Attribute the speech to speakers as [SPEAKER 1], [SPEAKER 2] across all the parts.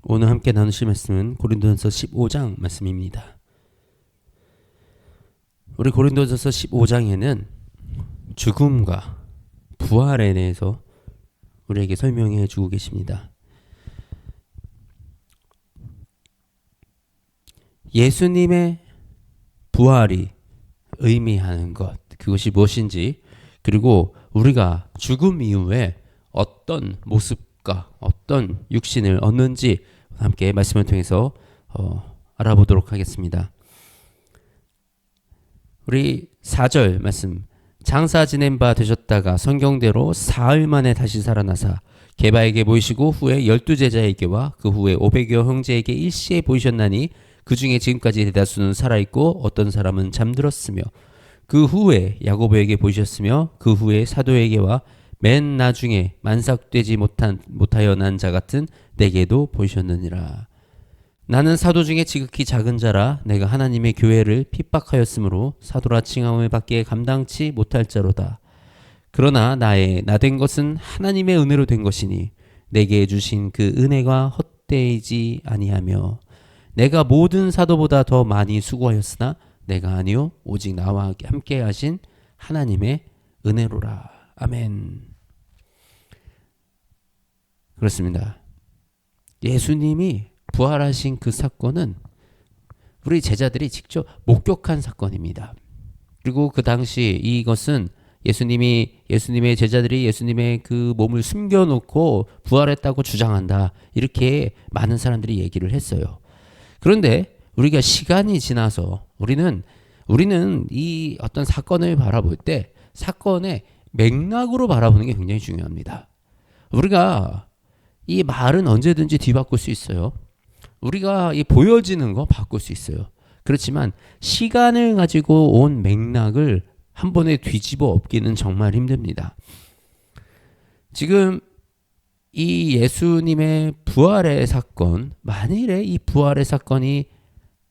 [SPEAKER 1] 오늘 함께 나누실 말씀은 고린도전서 15장 말씀입니다. 우리 고린도전서 15장에는 죽음과 부활에 대해서 우리에게 설명해 주고 계십니다. 예수님의 부활이 의미하는 것, 그것이 무엇인지, 그리고 우리가 죽음 이후에 어떤 모습과 어떤 육신을 얻는지 함께 말씀을 통해서 알아보도록 하겠습니다. 우리 4절 말씀, 장사 지낸 바 되셨다가 성경대로 사흘 만에 다시 살아나사 게바에게 보이시고 후에 12제자에게와 그 후에 500여 형제에게 일시에 보이셨나니 그 중에 지금까지 대다수는 살아있고 어떤 사람은 잠들었으며 그 후에 야고보에게 보이셨으며 그 후에 사도에게와 맨 나중에 만삭되지 못하여 난 자 같은 내게도 보이셨느니라. 나는 사도 중에 지극히 작은 자라 내가 하나님의 교회를 핍박하였으므로 사도라 칭함을 받기에 감당치 못할 자로다. 그러나 나된 것은 하나님의 은혜로 된 것이니 내게 주신 그 은혜가 헛되이지 아니하며 내가 모든 사도보다 더 많이 수고하였으나 내가 아니요 오직 나와 함께 하신 하나님의 은혜로라. 아멘. 그렇습니다. 예수님이 부활하신 그 사건은 우리 제자들이 직접 목격한 사건입니다. 그리고 그 당시 이것은 예수님의 제자들이 예수님의 그 몸을 숨겨놓고 부활했다고 주장한다. 이렇게 많은 사람들이 얘기를 했어요. 그런데 우리가 시간이 지나서 우리는 이 어떤 사건을 바라볼 때 사건의 맥락으로 바라보는 게 굉장히 중요합니다. 우리가 이 말은 언제든지 뒤바꿀 수 있어요. 우리가 이 보여지는 거 바꿀 수 있어요. 그렇지만 시간을 가지고 온 맥락을 한 번에 뒤집어 엎기는 정말 힘듭니다. 지금 이 예수님의 부활의 사건, 만일에 이 부활의 사건이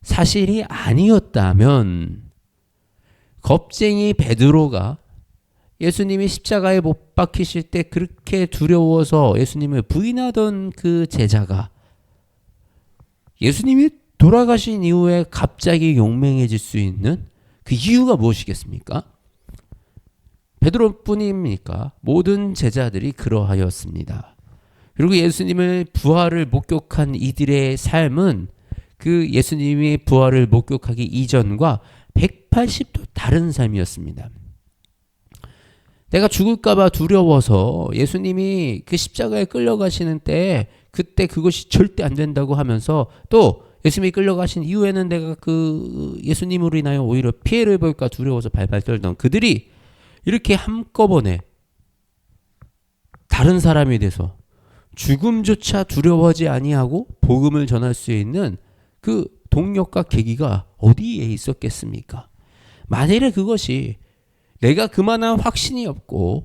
[SPEAKER 1] 사실이 아니었다면 겁쟁이 베드로가 예수님이 십자가에 못 박히실 때 그렇게 두려워서 예수님을 부인하던 그 제자가 예수님이 돌아가신 이후에 갑자기 용맹해질 수 있는 그 이유가 무엇이겠습니까? 베드로뿐입니까? 모든 제자들이 그러하였습니다. 그리고 예수님의 부활을 목격한 이들의 삶은 그 예수님의 부활을 목격하기 이전과 180도 다른 삶이었습니다. 내가 죽을까봐 두려워서 예수님이 그 십자가에 끌려가시는 때 그때 그것이 절대 안 된다고 하면서 또 예수님이 끌려가신 이후에는 내가 그 예수님으로 인하여 오히려 피해를 볼까 두려워서 발발 떨던 그들이 이렇게 한꺼번에 다른 사람이 돼서 죽음조차 두려워하지 아니하고 복음을 전할 수 있는 그 동력과 계기가 어디에 있었겠습니까? 만일에 그것이 내가 그만한 확신이 없고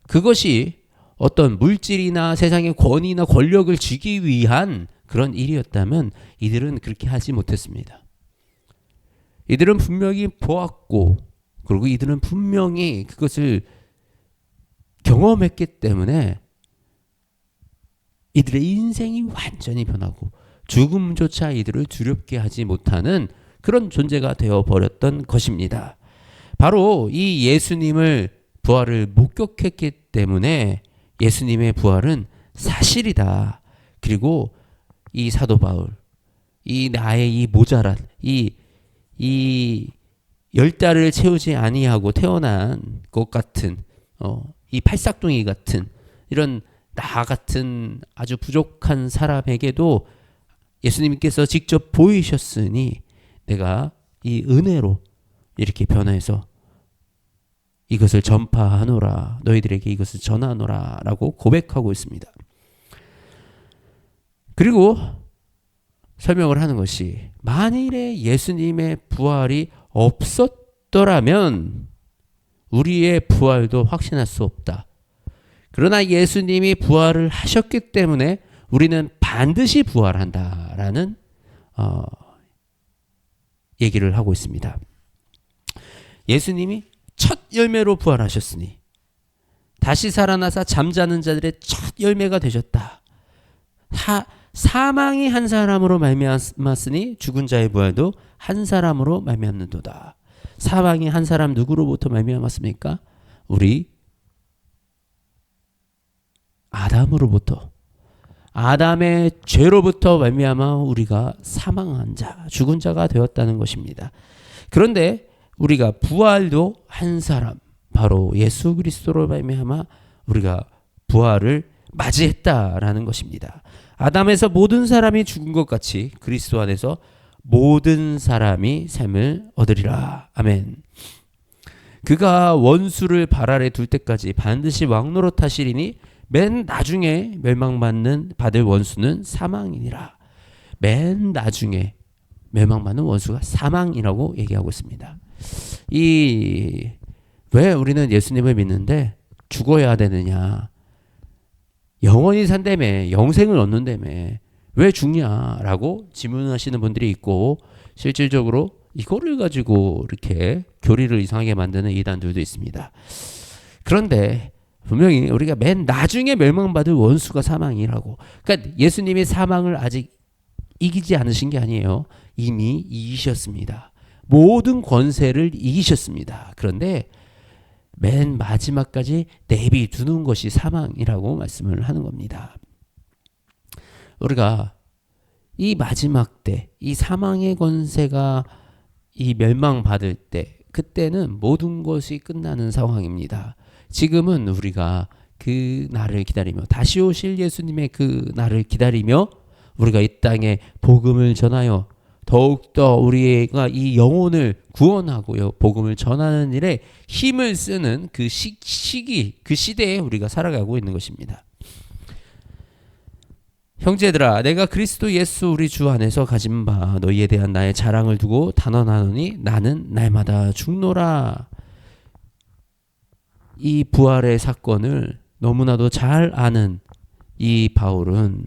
[SPEAKER 1] 그것이 어떤 물질이나 세상의 권위나 권력을 쥐기 위한 그런 일이었다면 이들은 그렇게 하지 못했습니다. 이들은 분명히 보았고 그리고 이들은 분명히 그것을 경험했기 때문에 이들의 인생이 완전히 변하고 죽음조차 이들을 두렵게 하지 못하는 그런 존재가 되어버렸던 것입니다. 바로 이 예수님을 부활을 목격했기 때문에 예수님의 부활은 사실이다. 그리고 이 사도 바울, 이 나의 이 모자란 이 10달을 채우지 아니하고 태어난 것 같은 이 팔싹둥이 같은 이런 나 같은 아주 부족한 사람에게도 예수님께서 직접 보이셨으니 내가 이 은혜로 이렇게 변해서 이것을 전파하노라, 너희들에게 이것을 전하노라 라고 고백하고 있습니다. 그리고 설명을 하는 것이 만일에 예수님의 부활이 없었더라면 우리의 부활도 확신할 수 없다. 그러나 예수님이 부활을 하셨기 때문에 우리는 반드시 부활한다라는 얘기를 하고 있습니다. 예수님이 첫 열매로 부활하셨으니 다시 살아나사 잠자는 자들의 첫 열매가 되셨다. 사망이 한 사람으로 말미암았으니 죽은 자의 부활도 한 사람으로 말미암는도다. 사망이 한 사람 누구로부터 말미암았습니까? 우리 아담으로부터, 아담의 죄로부터 말미암아 우리가 사망한 자, 죽은 자가 되었다는 것입니다. 그런데 우리가 부활도 한 사람, 바로 예수 그리스도로 말미암아 우리가 부활을 맞이했다라는 것입니다. 아담에서 모든 사람이 죽은 것 같이 그리스도 안에서 모든 사람이 삶을 얻으리라. 아멘. 그가 원수를 발 아래 둘 때까지 반드시 왕노릇하시리니 맨 나중에 받을 원수는 사망이니라. 맨 나중에 멸망받는 원수가 사망이라고 얘기하고 있습니다. 왜 우리는 예수님을 믿는데 죽어야 되느냐? 영원히 산다며, 영생을 얻는다며 왜 죽냐라고 질문하시는 분들이 있고, 실질적으로 이거를 가지고 이렇게 교리를 이상하게 만드는 이단들도 있습니다. 그런데 분명히 우리가 맨 나중에 멸망받을 원수가 사망이라고. 그러니까 예수님이 사망을 아직 이기지 않으신 게 아니에요. 이미 이기셨습니다. 모든 권세를 이기셨습니다. 그런데 맨 마지막까지 내비두는 것이 사망이라고 말씀을 하는 겁니다. 우리가 이 마지막 때, 이 사망의 권세가 이 멸망받을 때, 그때는 모든 것이 끝나는 상황입니다. 지금은 우리가 그 날을 기다리며, 다시 오실 예수님의 그 날을 기다리며 우리가 이 땅에 복음을 전하여 더욱더 우리가 이 영혼을 구원하고요, 복음을 전하는 일에 힘을 쓰는 그 시기, 그 시대에 우리가 살아가고 있는 것입니다. 형제들아, 내가 그리스도 예수 우리 주 안에서 가진 바 너희에 대한 나의 자랑을 두고 단언하노니 나는 날마다 죽노라. 이 부활의 사건을 너무나도 잘 아는 이 바울은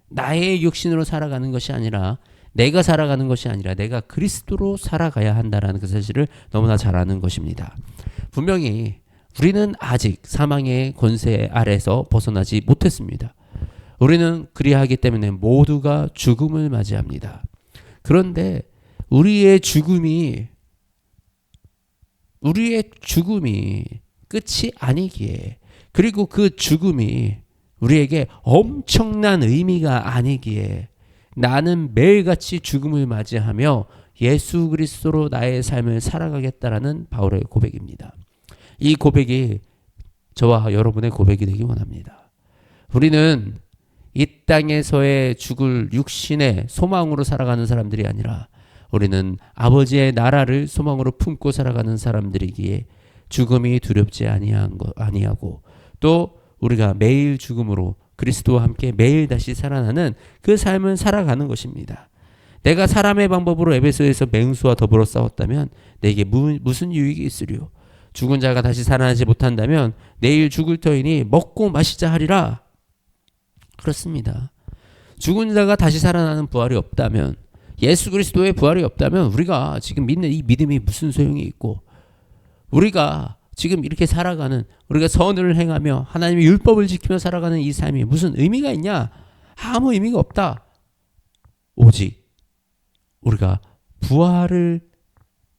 [SPEAKER 1] 나의 육신으로 살아가는 것이 아니라, 내가 살아가는 것이 아니라 내가 그리스도로 살아가야 한다라는 그 사실을 너무나 잘 아는 것입니다. 분명히 우리는 아직 사망의 권세 아래에서 벗어나지 못했습니다. 우리는 그리하기 때문에 모두가 죽음을 맞이합니다. 그런데 우리의 죽음이 끝이 아니기에, 그리고 그 죽음이 우리에게 엄청난 의미가 아니기에 나는 매일같이 죽음을 맞이하며 예수 그리스도로 나의 삶을 살아가겠다라는 바울의 고백입니다. 이 고백이 저와 여러분의 고백이 되기 원합니다. 우리는 이 땅에서의 죽을 육신의 소망으로 살아가는 사람들이 아니라 우리는 아버지의 나라를 소망으로 품고 살아가는 사람들이기에 죽음이 두렵지 아니하고, 또 우리가 매일 죽음으로 그리스도와 함께 매일 다시 살아나는 그 삶을 살아가는 것입니다. 내가 사람의 방법으로 에베소에서 맹수와 더불어 싸웠다면 내게 무슨 유익이 있으리요? 죽은 자가 다시 살아나지 못한다면 내일 죽을 터이니 먹고 마시자 하리라. 그렇습니다. 죽은 자가 다시 살아나는 부활이 없다면, 예수 그리스도의 부활이 없다면 우리가 지금 믿는 이 믿음이 무슨 소용이 있고, 우리가 지금 이렇게 살아가는, 우리가 선을 행하며 하나님의 율법을 지키며 살아가는 이 삶이 무슨 의미가 있냐? 아무 의미가 없다. 오직 우리가 부활을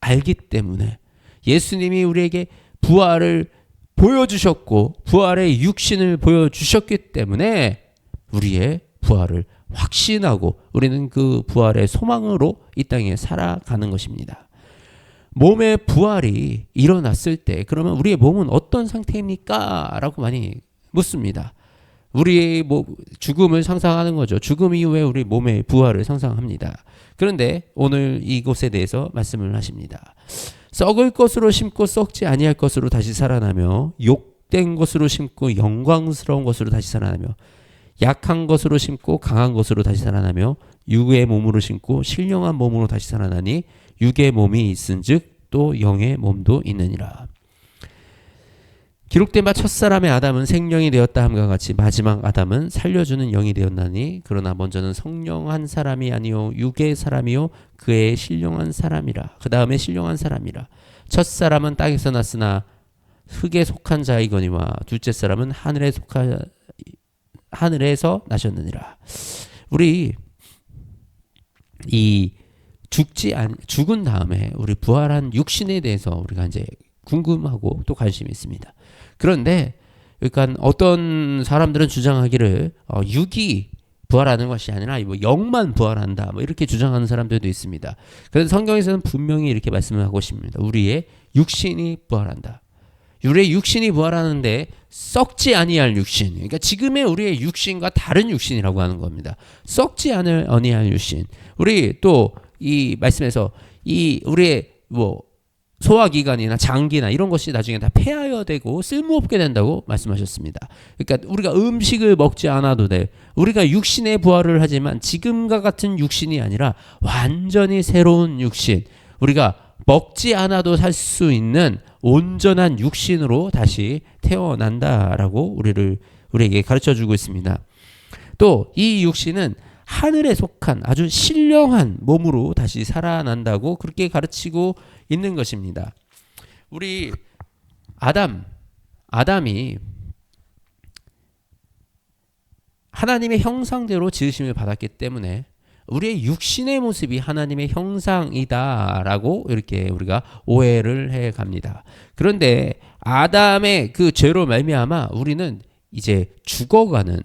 [SPEAKER 1] 알기 때문에, 예수님이 우리에게 부활을 보여주셨고 부활의 육신을 보여주셨기 때문에 우리의 부활을 확신하고 우리는 그 부활의 소망으로 이 땅에 살아가는 것입니다. 몸의 부활이 일어났을 때 그러면 우리의 몸은 어떤 상태입니까? 라고 많이 묻습니다. 우리의 죽음을 상상하는 거죠. 죽음 이후에 우리 몸의 부활을 상상합니다. 그런데 오늘 이곳에 대해서 말씀을 하십니다. 썩을 것으로 심고 썩지 아니할 것으로 다시 살아나며, 욕된 것으로 심고 영광스러운 것으로 다시 살아나며, 약한 것으로 심고 강한 것으로 다시 살아나며, 육의 몸으로 심고 신령한 몸으로 다시 살아나니 육의 몸이 있은즉 또 영의 몸도 있느니라. 기록된 바 첫사람의 아담은 생령이 되었다 함과 같이 마지막 아담은 살려주는 영이 되었나니, 그러나 먼저는 성령한 사람이 아니요 육의 사람이요 그의 신령한 사람이라. 그 다음에 신령한 사람이라. 첫사람은 땅에서 났으나 흙에 속한 자이거니와 둘째 사람은 하늘에서 나셨느니라. 우리 이 죽은 다음에 우리 부활한 육신에 대해서 우리가 이제 궁금하고 또 관심이 있습니다. 그런데 그러니까 어떤 사람들은 주장하기를 육이 부활하는 것이 아니라 뭐 영만 부활한다 뭐 이렇게 주장하는 사람들도 있습니다. 그래서 성경에서는 분명히 이렇게 말씀을 하고 있습니다. 우리의 육신이 부활한다. 우리의 육신이 부활하는데 썩지 아니할 육신. 그러니까 지금의 우리의 육신과 다른 육신이라고 하는 겁니다. 썩지 아니할 육신. 우리 또 이 말씀에서 이 우리의 뭐 소화기관이나 장기나 이런 것이 나중에 다 폐하여되고 쓸모없게 된다고 말씀하셨습니다. 그러니까 우리가 음식을 먹지 않아도 돼. 우리가 육신의 부활을 하지만 지금과 같은 육신이 아니라 완전히 새로운 육신. 우리가 먹지 않아도 살 수 있는 온전한 육신으로 다시 태어난다라고 우리에게 가르쳐주고 있습니다. 또 이 육신은 하늘에 속한 아주 신령한 몸으로 다시 살아난다고 그렇게 가르치고 있는 것입니다. 우리 아담이 하나님의 형상대로 지으심을 받았기 때문에 우리의 육신의 모습이 하나님의 형상이다라고 이렇게 우리가 오해를 해 갑니다. 그런데 아담의 그 죄로 말미암아 우리는 이제 죽어가는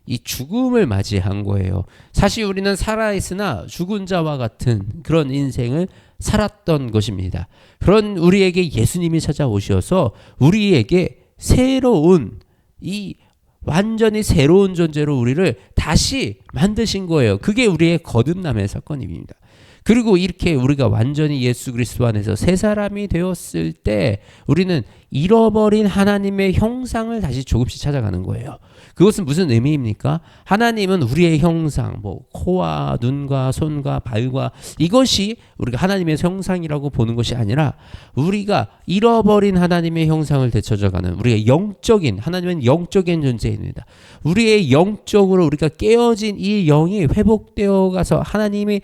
[SPEAKER 1] 이 죽음을 맞이한 거예요. 사실 우리는 살아있으나 죽은 자와 같은 그런 인생을 살았던 것입니다. 그런 우리에게 예수님이 찾아오셔서 우리에게 새로운 이 완전히 새로운 존재로 우리를 다시 만드신 거예요. 그게 우리의 거듭남의 사건입니다. 그리고 이렇게 우리가 완전히 예수 그리스도 안에서 새 사람이 되었을 때 우리는 잃어버린 하나님의 형상을 다시 조금씩 찾아가는 거예요. 그것은 무슨 의미입니까? 하나님은 우리의 형상, 뭐 코와 눈과 손과 발과 이것이 우리가 하나님의 형상이라고 보는 것이 아니라 우리가 잃어버린 하나님의 형상을 되찾아가는 우리의 영적인, 하나님은 영적인 존재입니다. 우리의 영적으로 우리가 깨어진 이 영이 회복되어 가서 하나님의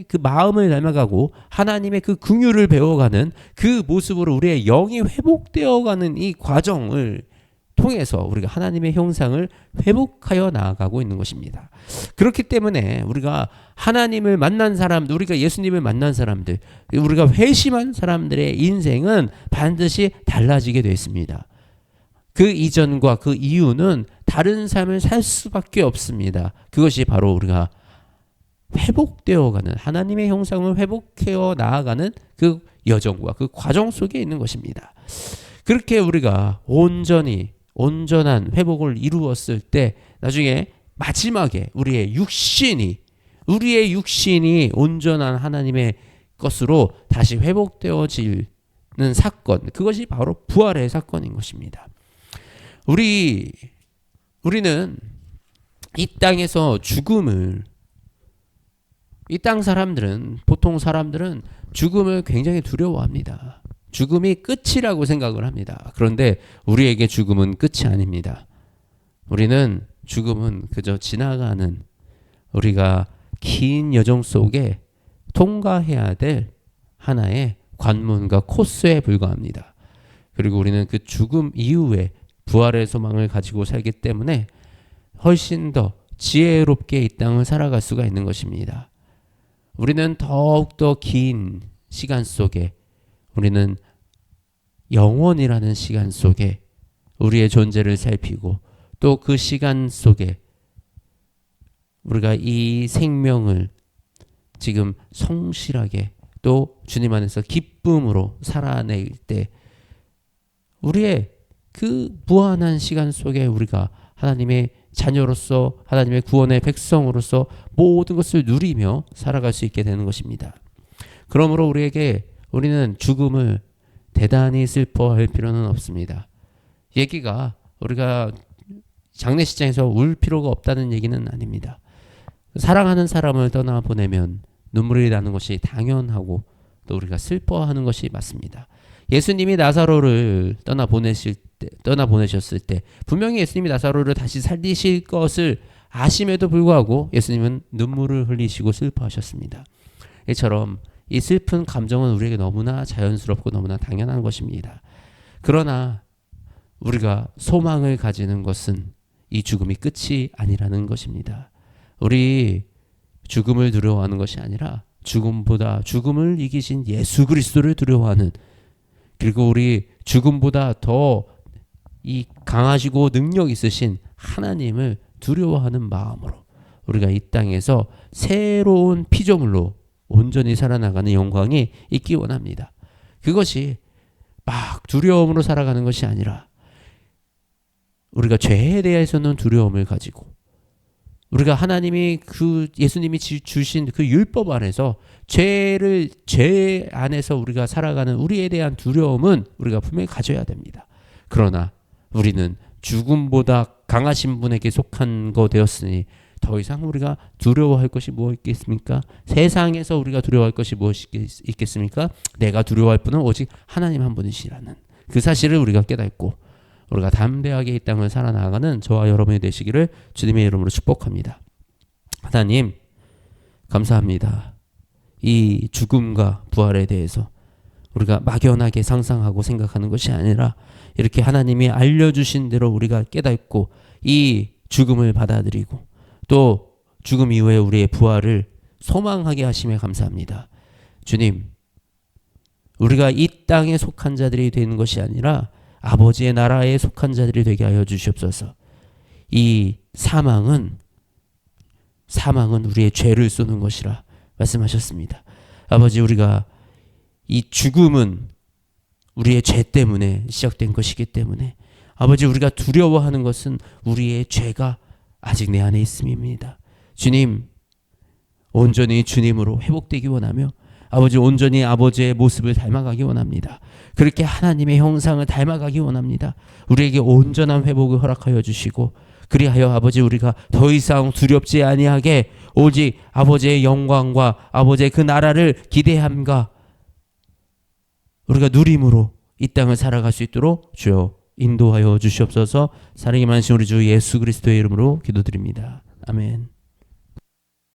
[SPEAKER 1] 그 마음을 닮아가고 하나님의 그 긍휼을 배워가는 그 모습으로 우리의 영이 회복되어가는 이 과정을 통해서 우리가 하나님의 형상을 회복하여 나아가고 있는 것입니다. 그렇기 때문에 우리가 하나님을 만난 사람들, 우리가 예수님을 만난 사람들, 우리가 회심한 사람들의 인생은 반드시 달라지게 되어 있습니다. 그 이전과 그 이후는 다른 삶을 살 수밖에 없습니다. 그것이 바로 우리가 회복되어가는 하나님의 형상을 회복해어 나아가는 그 여정과 그 과정 속에 있는 것입니다. 그렇게 우리가 온전한 회복을 이루었을 때 나중에 마지막에 우리의 육신이 온전한 하나님의 것으로 다시 회복되어지는 사건, 그것이 바로 부활의 사건인 것입니다. 우리는 이 땅에서 보통 사람들은 죽음을 굉장히 두려워합니다. 죽음이 끝이라고 생각을 합니다. 그런데 우리에게 죽음은 끝이 아닙니다. 우리는 죽음은 그저 지나가는 우리가 긴 여정 속에 통과해야 될 하나의 관문과 코스에 불과합니다. 그리고 우리는 그 죽음 이후에 부활의 소망을 가지고 살기 때문에 훨씬 더 지혜롭게 이 땅을 살아갈 수가 있는 것입니다. 우리는 더욱더 긴 시간 속에 우리는 영원이라는 시간 속에 우리의 존재를 살피고 또 그 시간 속에 우리가 이 생명을 지금 성실하게 또 주님 안에서 기쁨으로 살아낼 때 우리의 그 무한한 시간 속에 우리가 하나님의 자녀로서 하나님의 구원의 백성으로서 모든 것을 누리며 살아갈 수 있게 되는 것입니다. 그러므로 우리는 죽음을 대단히 슬퍼할 필요는 없습니다. 얘기가 우리가 장례식장에서 울 필요가 없다는 얘기는 아닙니다. 사랑하는 사람을 떠나보내면 눈물이 나는 것이 당연하고 또 우리가 슬퍼하는 것이 맞습니다. 예수님이 나사로를 떠나보내셨을 때 분명히 예수님이 나사로를 다시 살리실 것을 아심에도 불구하고 예수님은 눈물을 흘리시고 슬퍼하셨습니다. 이처럼 이 슬픈 감정은 우리에게 너무나 자연스럽고 너무나 당연한 것입니다. 그러나 우리가 소망을 가지는 것은 이 죽음이 끝이 아니라는 것입니다. 우리 죽음을 두려워하는 것이 아니라 죽음보다 죽음을 이기신 예수 그리스도를 두려워하는, 그리고 우리 죽음보다 더 이 강하시고 능력 있으신 하나님을 두려워하는 마음으로 우리가 이 땅에서 새로운 피조물로 온전히 살아나가는 영광이 있기 원합니다. 그것이 막 두려움으로 살아가는 것이 아니라 우리가 죄에 대해서는 두려움을 가지고, 우리가 하나님이 그 예수님이 주신 그 율법 안에서 죄 안에서 우리가 살아가는 우리에 대한 두려움은 우리가 분명히 가져야 됩니다. 그러나 우리는 죽음보다 강하신 분에게 속한 거 되었으니 더 이상 우리가 두려워할 것이 무엇 있겠습니까? 세상에서 우리가 두려워할 것이 무엇이 있겠습니까? 내가 두려워할 분은 오직 하나님 한 분이시라는 그 사실을 우리가 깨닫고 우리가 담대하게 이 땅을 살아나가는 저와 여러분이 되시기를 주님의 이름으로 축복합니다. 하나님 감사합니다. 이 죽음과 부활에 대해서 우리가 막연하게 상상하고 생각하는 것이 아니라 이렇게 하나님이 알려주신 대로 우리가 깨닫고 이 죽음을 받아들이고 또 죽음 이후에 우리의 부활을 소망하게 하심에 감사합니다. 주님, 우리가 이 땅에 속한 자들이 되는 것이 아니라 아버지의 나라에 속한 자들이 되게 하여 주시옵소서. 이 사망은 우리의 죄를 쏘는 것이라 말씀하셨습니다. 아버지, 우리가 이 죽음은 우리의 죄 때문에 시작된 것이기 때문에 아버지, 우리가 두려워하는 것은 우리의 죄가 아직 내 안에 있음입니다. 주님, 온전히 주님으로 회복되기 원하며 아버지 온전히 아버지의 모습을 닮아가기 원합니다. 그렇게 하나님의 형상을 닮아가기 원합니다. 우리에게 온전한 회복을 허락하여 주시고 그리하여 아버지 우리가 더 이상 두렵지 아니하게 오직 아버지의 영광과 아버지의 그 나라를 기대함과 우리가 누림으로 이 땅을 살아갈 수 있도록 주여 인도하여 주시옵소서. 사랑이 많으신 우리 주 예수 그리스도의 이름으로 기도드립니다. 아멘.